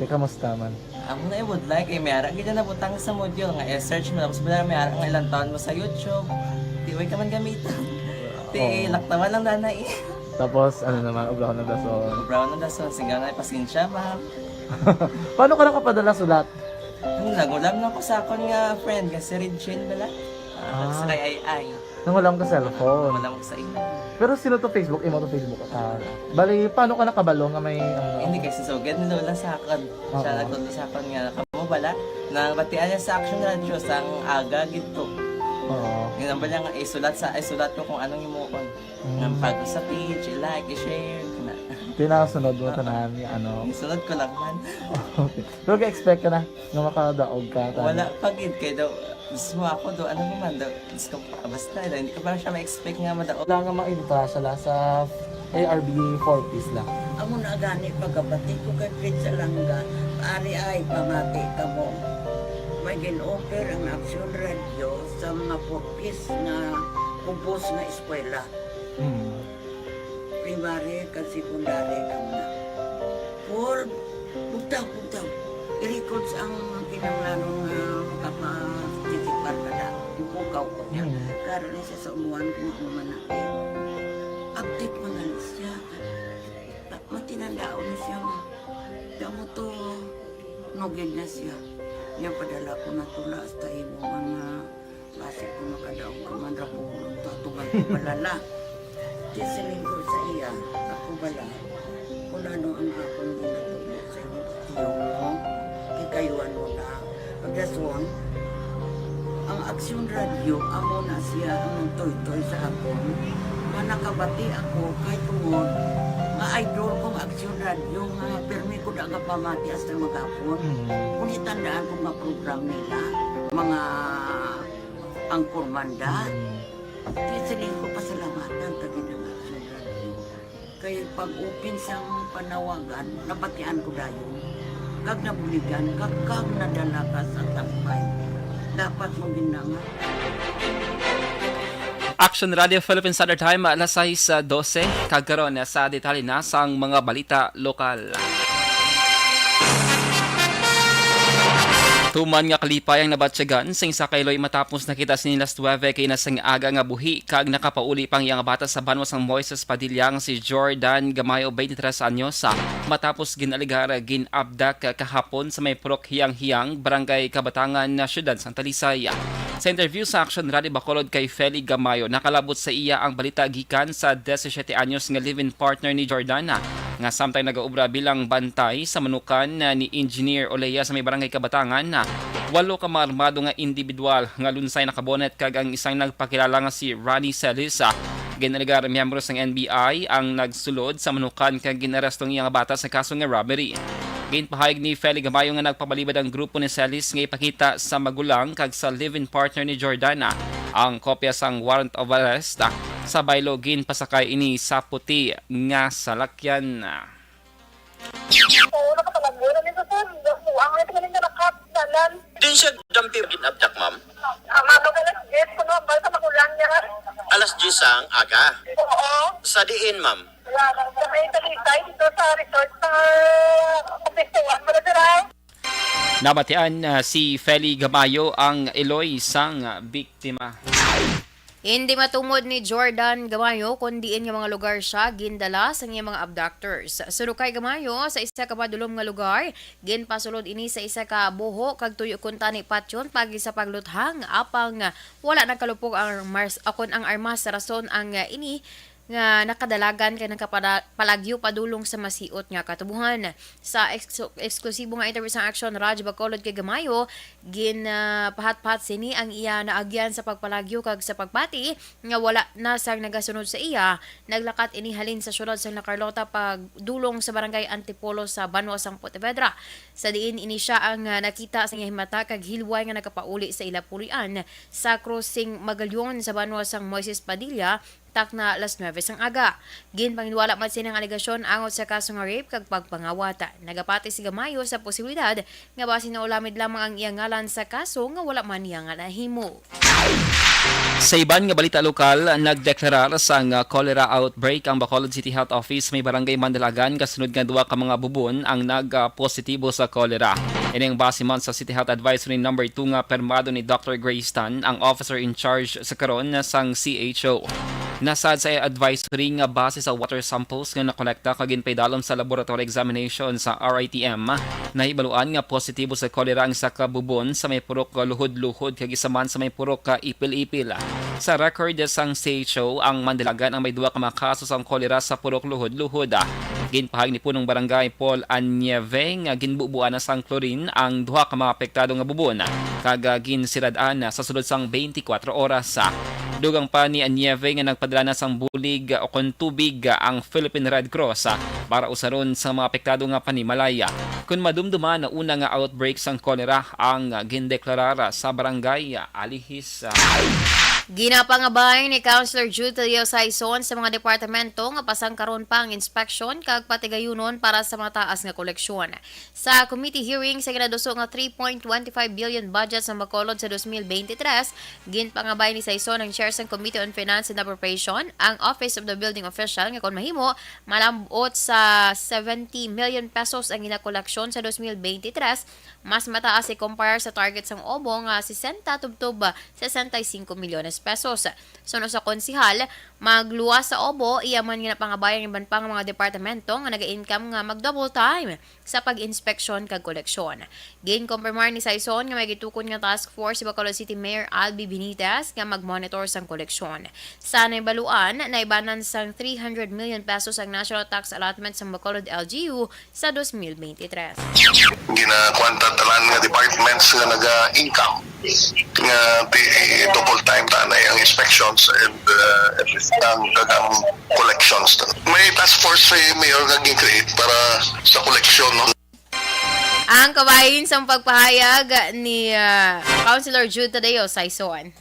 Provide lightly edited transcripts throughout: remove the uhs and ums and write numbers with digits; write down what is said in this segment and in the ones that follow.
Kaya kamusta man? Ako na would like may ara gid na butang sa module nga i-search mo tapos bala may ara nga ilang taon mo sa YouTube. Di way ka man gamitan. Di laktawan lang nanay. Tapos, ano naman, ubra ko ng dason. Brown na daso singa na pasensya ma'am. Paano ka nakapadala sulat? Nagulam na ko sa akon nga friend kasi Regine bala. Sa kay ay. Nang wala ka cellphone. Wala mo sa ina. Pero sino to Facebook? Imo to Facebook ka. Bali, paano ka nakabalo nga may... Hindi kasi so good ni Lola sa akon. Siya nagtulo sa akon nga kamo bala na batian niya sa Action Radio sang aga gito. Oo. Ganun ba lang isulat ko kung anong imukon. Ng pag sa page, i-like, i-share, kana. Pinasunod mo tanan ni ano. Isunod ko lang man. Okay. Pero ka-expect ka na nga makadaog ka. Wala pagid kay daw. Gusto mo ako do ano man daw. Gusto ko basta daw. Hindi ko pa siya ma-expect nga madaog. Wala nga maibita sila sa ARB 4 piece lang. Amo na gani pagkabati ko kay Prince Alanga, ari ay pamati ka mo. May gin-offer ang Action Radio sa mga purpose na kubos na eskwela. Primary kag secondary kam na. For bugtaw. I-records ang kinanglanong makapatitikbar ka na. Yung kukaw ko niya. Karoon niya sa umuan kung ako manakit. Update mo na siya. Matinandao na siya. Damo to, nugid na siya. Niya padala ko na tula hasta imo mga base ko makadaog ka man ra po tatugan ko balala. Tisiling ko sa iya, ako bala. Kung ano ang akong ginatulo sa iyo mo, kikayuan mo na. Pagdason, ang Action Radio, amo na siya ang toy-toy sa akon. Manakabati ako kay tungod nga idol kong Action Radio nga permi ko daga pamati hasta magapon. Kung itandaan ko nga program nila, mga angkor manda, tisiling ko pasalamatan tagin ng Action Radio. Kaya pag-upin siyang panawagan, nabatian ko dayon. Kag nabuligan, kag nadala ka sa takpay. Dapat mo ginanga. Action Radio Philippines Standard Time, alas 6:12, kagkaroon sa detalye na sang mga balita lokal. Tuman nga kalipay ang nabatsyagan sing sa kailoy matapos nakita sinilas 9 kay nasang aga nga buhi kag nakapauli pang iyang bata sa banwas ang Moises Padilla nga si Jordan Gamayo 23 anyos matapos ginaligara ginabdak kahapon sa may Purok Hiyang-Hiyang, Barangay Kabatangan na siyudad Santa Lisaya. Sa interview sa Action Radio Bacolod kay Feli Gamayo, nakalabot sa iya ang balita gikan sa 17 anyos nga live-in partner ni Jordana nga samtang nagaubra bilang bantay sa manukan ni Engineer Olea sa may Barangay Kabatangan na 8 ka maarmado nga individual nga lunsay nakabonet kag ang isang nagpakilala nga si Ronnie Celis. Ginaligar miyembro ng NBI ang nagsulod sa manukan kag ginarestong iyang bata sa kaso nga robbery. Ginpahayag ni Feli Gamayo nga nagpabalibad ang grupo ni Celis nga ipakita sa magulang kag sa live-in partner ni Jordana ang kopya sang warrant of arrest sa baylo ginpasakay ini sa puti nga salakyan. Oo, nakapalagura nito sir. Ang ito galing na nakapsalan. Din siya dampi ginabdak, ma'am. Amado ka lang, yes, kuno, basta magulang niya. Alas 10 ang aga. Oo. Sa diin, ma'am. Wala lang sa may talitay dito sa resort sa Kapisuan. Maladiray. Nabatian si Feli Gamayo ang Eloy sang biktima. Hindi matungod ni Jordan Gamayo kundi in nga mga lugar siya gindala sa iyang mga abductors. Surukay Gamayo sa isa ka padulom nga lugar, ginpasulod ini sa isa ka buho kag tuyo kunta ni patyon pagi sa pagluthang apang wala nagkalupog ang akon ang armas sa rason ang ini nga nakadalagan kay nagkapalagyo padulong sa masiot nga katubuhan. Sa eksklusibo nga interview sa Action Radio Bacolod kay Gamayo, pahat-pahat sini ang iya naagyan sa pagpalagyo kag sa pagpati nga wala na sang nagasunod sa iya. Naglakat inihalin sa syudad sa Carlota pagdulong sa barangay Antipolo sa Banwas ang Pontevedra. Sa diin ini siya ang nakita sa himata kag hilway nga nakapauli sa ilapulian sa crossing Magalyon sa Banwas ang Moises Padilla tak na alas 9 sang aga. Ginpanginiwala man sinang aligasyon angot sa kaso nga rape kag pagpangawata. Nagapati si Gamayo sa posibilidad nga basin na ulamid lamang ang iyang ngalan sa kaso nga wala man niya nga nahimo. Sa iban nga balita lokal, nagdeklarar sa cholera outbreak ang Bacolod City Health Office may barangay Mandalagan kasunod nga duwa ka mga bubon ang nagpositibo sa cholera. Ining base man sa City Health Advisory No. 2 nga permado ni Dr. Grace Tan, ang officer in charge sa karon sang CHO. Nasad sa advisory nga base sa water samples nga nakolekta kag ginpaydalom sa laboratory examination sa RITM, nahibaluan nga positibo sa cholera ang isa ka bubon sa may purok luhod-luhod kag isa man sa may purok ipil-ipil. Sa record sang CHO, ang Mandalagan ang may duwa ka mga kaso sa cholera sa purok luhod-luhod. Ginpahag ni punong barangay Paul Anyeve nga ginbubuan na sang chlorine ang duha ka mga apektado nga bubon kag ginsiradaan sa sulod sang 24 oras. Dugang pa ni Anyeve nga nagpadala na sang bulig o kon tubig ang Philippine Red Cross para usaron sa mga apektado nga panimalaya. Kung madumduman na una nga outbreak sang cholera ang gindeklarar sa barangay Alihis. Ginapangabay ni Councilor Jude Leo Saison sa mga departamento nga pasang karon pa ang inspeksyon kag patigayunon para sa mataas nga koleksyon. Sa committee hearing sa ginaduso nga 3.25 billion budget sa Bacolod sa 2023, ginpangabay ni Saison ang chair sa Committee on Finance and Appropriation ang Office of the Building Official nga kon mahimo malambot sa 70 million pesos ang ginakoleksyon sa 2023, mas mataas i-compare sa target sang OBO nga 60 tubtob 65 milyones pesos. Suno sa konsihal, magluwas sa OBO, iyaman nga napangabayan iban pang mga departamento nga naga-income nga mag-double time sa pag-inspeksyon kag koleksyon. Gin-confirmar ni Saison nga may gitukod nga task force si Bacolod City Mayor Albi Benitez nga mag-monitor sang koleksyon. Sa naibaluan, naibanan sang 300 million pesos ang national tax allotment sa Bacolod LGU sa 2023. Ginakwanta talan nga departments nga naga-income nga double time ta na ang inspections and at least ang collections. May task force sa mayor nga gin-create para sa collection, no? Ang kabahin sa pagpahayag ni Councilor Jude Tadeo Saison.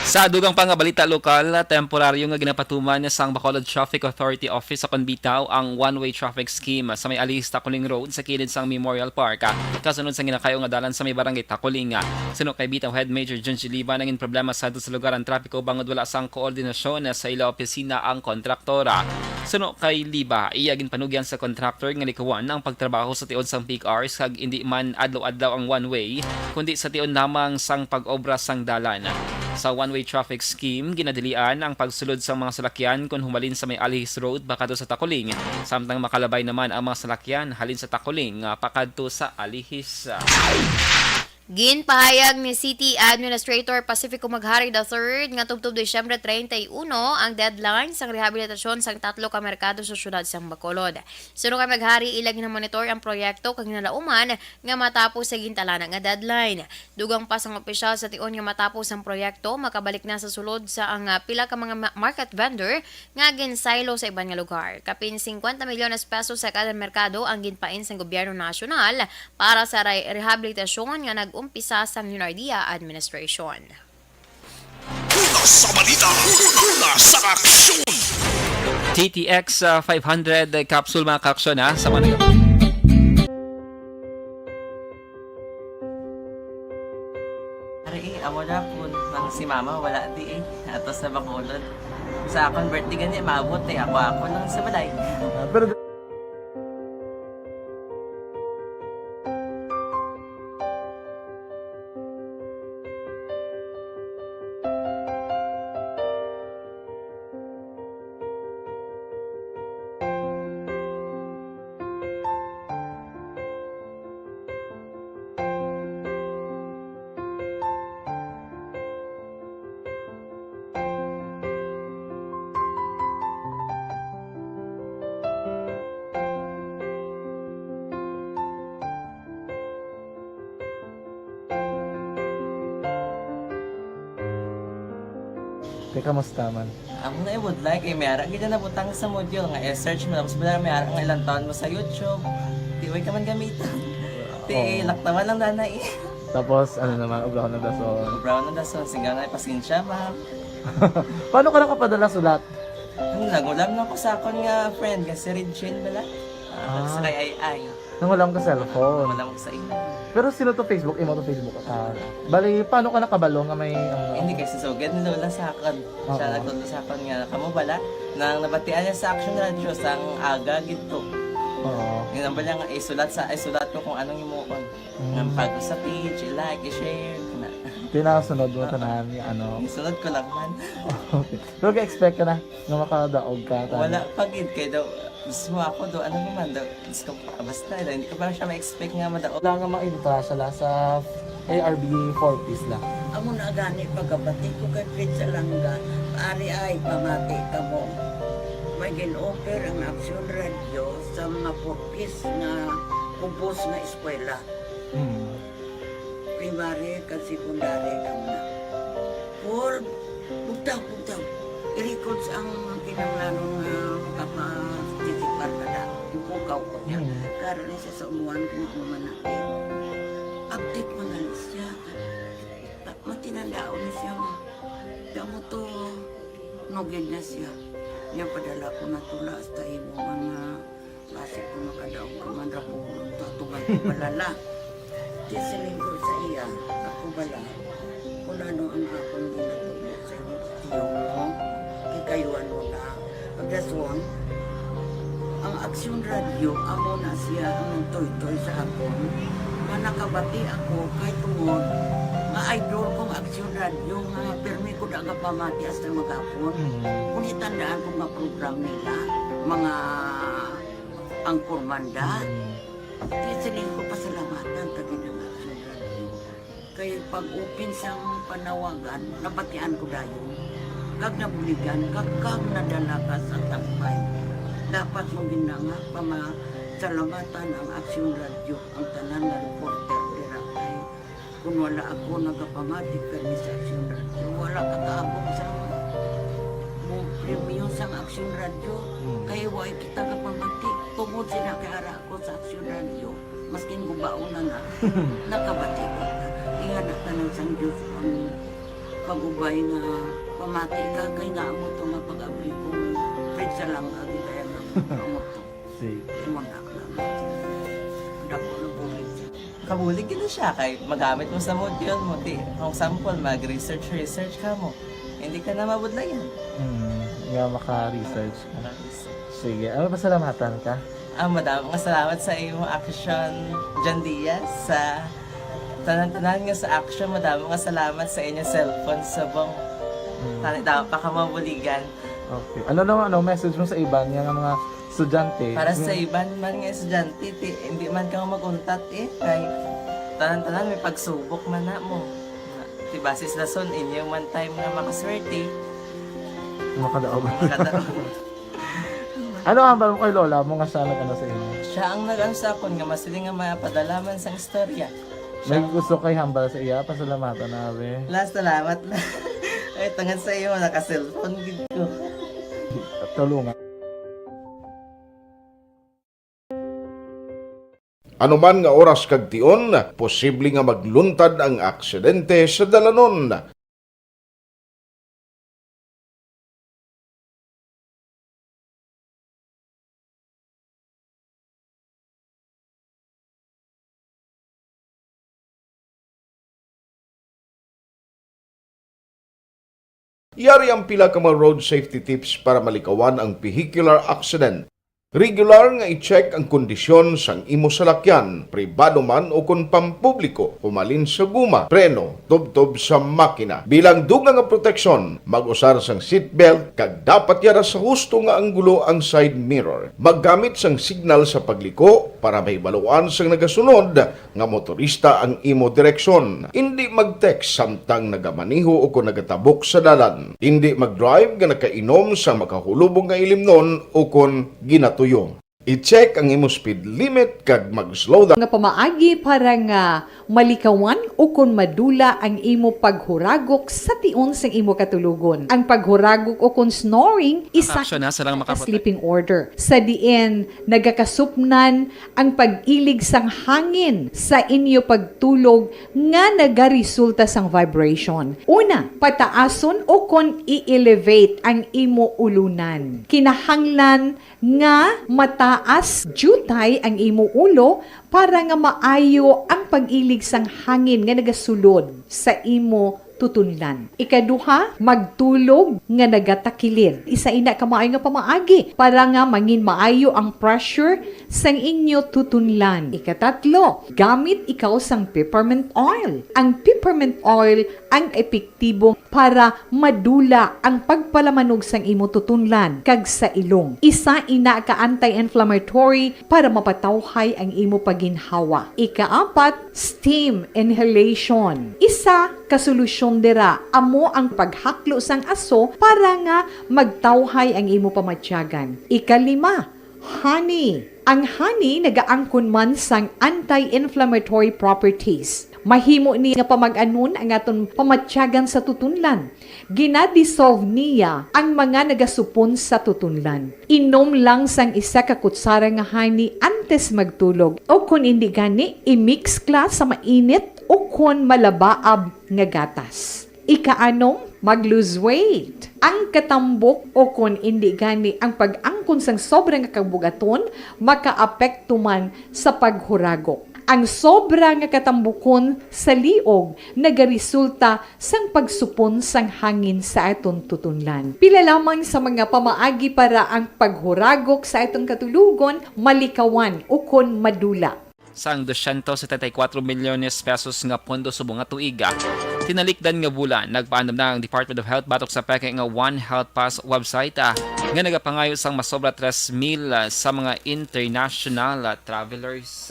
Sa dugang pang balita lokal, temporaryo nga ginapatuman sa Bacolod Traffic Authority Office sa Conbitaw ang one-way traffic scheme sa may Alihis Takuling Road sa kilid sang Memorial Park. Kasunod sa ginakayo nga dalan sa may barangay Takuling. Sunod kay Bitaw Head Major John Giliba naging problema sa lugar ang trapiko bangod wala sang koordinasyon sa ila opisina ang kontraktora. Sunod kay Liba, iyagin panugyan sa contractor nga likawan ang pagtrabaho sa tion sang peak hours kag hindi man adlaw-adlaw ang one-way kundi sa tion lamang sang pag-obra sang dalan. Sa one-way traffic scheme, ginadilian ang pagsulod sa mga salakyan kung humalin sa may Alihis Road pakadto sa Takuling. Samtang makalabay naman ang mga salakyan halin sa Takuling pakadto sa Alihis. Ginpahayag ni City Administrator Pacifico Maghari III nga tubtob Disyembre 31 ang deadline sang rehabilitasyon sang 3 ka merkado sa syudad sang Bacolod. Suno kay Maghari ilag na monitor ang proyekto kag nalauman nga matapos sa gintalana nga deadline. Dugang pa sang opisyal sa tion nga matapos ang proyekto makabalik na sa sulod sa ang pila ka mga market vendor nga ginsaylo sa iban nga lugar. Kapin 50 milyones pesos sa kada merkado ang ginpain sang gobyerno nasyonal para sa rehabilitasyon nga umpisa sa Lunardia Administration. Una sa balita, una sa aksyon. TTX 500 capsule mga kaksyon sa mga Ari, amo na po nang si mama wala di ato sa Bacolod. Sa akong birthday gani maabot ako nang sa balay. Pero kamusta man? Ako na would like mayara gid na butang sa module nga search mo tapos bala mayara ang ilang taon mo sa YouTube. Di way ka man gamitan. Ti laktawan lang nanay. Tapos ano naman, ubra ng dason. Brown na dason singa nga pasensya ma'am. Paano ka nakapadala sulat? Nagulam na ko sa akon nga friend kasi Regine bala. Sa kay ay. Nang wala ka cellphone. Wala mo sa imo. Pero sino to Facebook? Imo to Facebook. Bali, paano ka nakabalo nga may... Hindi kasi sugad ni Lola sa akin. Siya Oo. nagtulong sa akin nga, kamo bala, nang nabatian niya sa Action Radio sang aga gito. Oo. Yun ang bala nga, isulat ko kung anong imuon. Nga pag sa page, i-like, i-share. Na. Tinasunod mo tanan yung ano. Isunod ko lang man. Okay. Pero ka-expect ka na na makadaog ka. Wala, pagid kay daw, gusto mo ako daw, ano naman daw, gusto ko, basta, hindi ko pa siya ma-expect nga madaog. Wala nga ma-intra siya sa ARB 4-piece lang. Amo na gani pagkabati ko kay Fritz Alanga, ari ay pamati ka mo. May gin-offer ang Action Radio sa mga purpose na kumpos na eskwela. Primary ka secondary ka na. For bugtaw. I-record sa ang kinanglanong kapatitikbar ka na. Yung pukaw ko niya. Karoon niya siya sa umuwan kung umanakit. Update mo na siya. Matinandao na siya. Damo to, nugid na siya. Niya padala ko na tula hasta imo mga klase ko makadaog ka man rapulong tatugan ko balala. Di siling ko sa iya, ako bala. Kung ano ang akong ginatulog sa iyo, tiyo mo, ikayuan mo na. Pagdaswang, ang Action Radio, amo na siya ang toy-toy sa akon. Manakabati ako kay tungod nga idol kong Action Radio nga permi ko daga pamati hasta magapon. Kung itandaan ko nga program nila, mga angkormanda, tisiling ko pasalamatan tagi ng Action Radio. Kaya pag-open siyang panawagan, nabatian ko dayon. Kag nabuligan, kag nadala ka sa tampay. Dapat mong ginanga pamasalamatan ang Action Radio, ang tanan na reporter dirakay. Kung wala ako nagapamati kami sa Action Radio, wala kakaabot sa premium sa Action Radio. Kaya wala kita kapamati. Tungod sila kaya ako sa Action Radio. Maskin gubaon na nakabati ko. Ihanap na ng San Diyos ang pag-ubay nga pamati ka. Kaya nga mo ito mapag-abay kong Fred sa lang agi kaya nga mo ito. Sige. Imanak na mo. Dako na bulit siya. Kabulig din siya kay magamit mo sa module mo. Di, kung sample, mag-research ka mo. Hindi ka na mabudlayan. Nga maka-research ka na. Sige, ano pasalamatan ka? Madam, mga salamat sa iyong action, John Diaz, sa tanan-tanan nga sa action. Madam, mga salamat sa inyong cellphone sa bong dapat pa ka mabuligan. Okay. Ano naman, message mo sa iba nga mga estudyante? Para sa iban man nga estudyante, hindi man ka maguntat kay tanan-tanan may pagsubok man na mo. Basis na son, inyong one time nga makaswerte. Makadaog. Makadaog. Ano ang balong kay Lola mo nga siya nag-ano sa inyo? Siya ang nag-ansakon nga masiling nga mapadalaman sang istorya. May gusto kay hambal sa iya, pasalamatan na be. Last, salamat na. Ay, tangan sa iyo, naka-cellphone gid ko. Tulungan. Anuman nga oras kag tion, posible nga magluntad ang aksidente sa dalanon. Yari ang pila ka mga road safety tips para malikawan ang vehicular accident. Regular nga i-check ang kondisyon sang imo salakyan, pribado man o kun pampubliko, humalin sa guma, preno, tubtob sa makina. Bilang dugang nga proteksyon, mag-usar sang seatbelt kag dapat yara sa husto nga anggulo ang side mirror. Maggamit sang signal sa pagliko para mahibaluan sang nagasunod nga motorista ang imo direksyon. Hindi mag-text samtang nagamaniho o kung nagatabok sa dalan. Hindi mag-drive nga nakainom sa makahulubong nga ilimnon o kung ginatuyong. I-check ang imo speed limit kag mag-slow down. Nga pamaagi para nga malikawan o kung madula ang imo paghuragok sa tion sa imo katulugon. Ang paghuragok o kung snoring isa Action na sa lang ka makapatay. sleeping order. Sa diin nagakasupnan ang pag-ilig sang hangin sa inyo pagtulog nga nagaresulta sang vibration. Una, pataason o kung i-elevate ang imo ulunan. Kinahanglan nga mata itaas jutay ang imo ulo para nga maayo ang pag-ilig sang hangin nga nagasulod sa imo tutunlan. Ikaduha, magtulog nga nagatakilid. Isa ina ka maayo nga pamaagi para nga mangin maayo ang pressure sang inyo tutunlan. Ikatatlo, gamit ikaw sang peppermint oil. Ang peppermint oil ang epektibo para madula ang pagpalamanog sang imo tutunlan kag sa ilong. Isa ina ka anti-inflammatory para mapatawhay ang imo paginhawa. Ikaapat, steam inhalation. Isa ka solusyon dira amo ang paghaklo sang aso para nga magtawhay ang imo pamatyagan. Ikalima, honey. Ang honey nagaangkon man sang anti-inflammatory properties. Mahimo ni nga pamag-anon ang aton pamatyagan sa tutunlan. Ginadissolve niya ang mga nagasupon sa tutunlan. Inom lang sang isa ka kutsara nga honey antes magtulog. O kung hindi gani, i-mix class sa mainit o kung malabaab nga gatas. Ikaanong, mag-lose weight. Ang katambok o kung hindi gani ang pag-angkon sang sobrang kabugaton, makaapekto man sa paghuragok. Ang sobra nga katambukon sa liog nagaresulta sang pagsupon sang hangin sa aton tutunlan. Pila lamang sa mga pamaagi para ang paghuragok sa atong katulugon malikawan o kon madula. Sang 274 milyones pesos nga pondo subong nga tuiga. Tinalikdan nga bulan, nagpaandam na ang Department of Health batok sa peke nga One Health Pass website nga nagapangayo sang masobra 3,000 sa mga international travelers.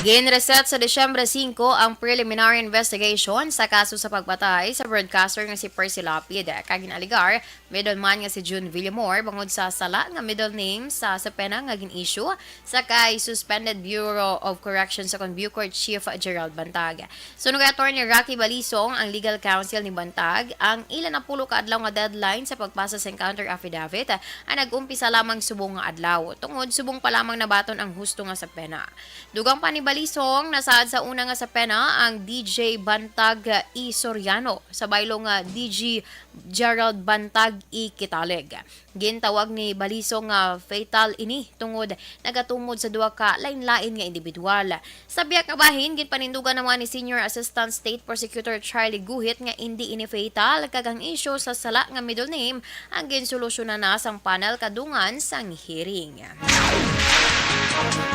Ginreset sa Desyembre 5 ang preliminary investigation sa kaso sa pagpatay sa broadcaster nga si Percy Lapid. Kaginaligar, middleman nga si June Villamor bangod sa sala nga middle name sa pena nga gin-issue sa kay Suspended Bureau of Corrections sa Bucor Chief Gerald Bantag. Sunog attorney Rocky Balisong ang legal counsel ni Bantag ang ilan na pulo ka adlaw nga deadline sa pagpasa sa counter affidavit ay nag-umpisa lamang subong nga adlaw. Tungod subong pa lamang nabaton ang husto nga sa pena. Dugang pa ni Balisong nasaad sa una nga sa pena ang DJ Bantag E. Soriano sa baylo nga DG Gerald Bantag E. Kitalig. Gintawag ni Balisong nga fatal ini tungod nagatumod sa duha ka lain-lain nga individual. Sa biyak kabahin ginpanindugan naman ni Senior Assistant State Prosecutor Charlie Guhit nga hindi ini fatal kagang issue sa sala nga middle name ang ginsolusyonan na sang panel kadungan sang hearing.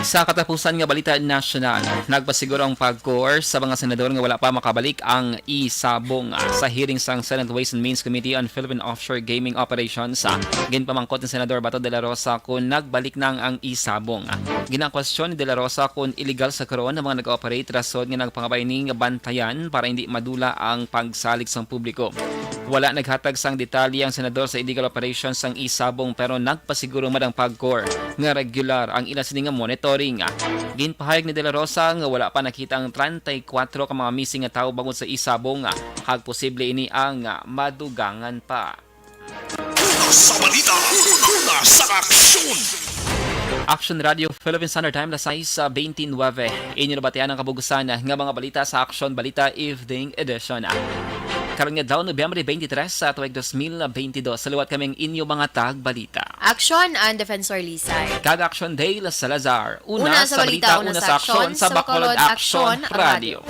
Sa katapusan nga balita nasyonal, nagpasiguro ang pagkor sa mga senador nga wala pa makabalik ang isabong sa hearing sang Senate Ways and Means Committee on Philippine Offshore Gaming Operations. Ginpamangkot ni Senador Bato de la Rosa kung nagbalik nang ang isabong. Ginakwestiyon ni de la Rosa kung illegal sa karon ang mga nag-operate rason nga nagpangabay ning bantayan para hindi madula ang pagsalig sang publiko. Wala naghatag sang detalye ang senador sa illegal operations sang isabong pero nagpasiguro madang pagkor nga regular ang ila sini nga monitoring. Ginpahayag ni De La Rosa nga wala pa nakita ang 34 ka mga missing nga tao bangod sa isabong hag posible ini ang madugangan pa. Sa balita, una sa aksyon. Action Radio Philippine Standard Time alas 6:29. Inyo na batian ang kabugusan nga mga balita sa Action Balita Evening Edition. Karon nga daw Nobyembre 23 sa tuig 2022. Saluwat kaming inyo mga tagbalita. Action and Defensor Lisay. Kag Action Day Salazar. Una sa balita, una sa aksyon sa Bacolod Action Radio.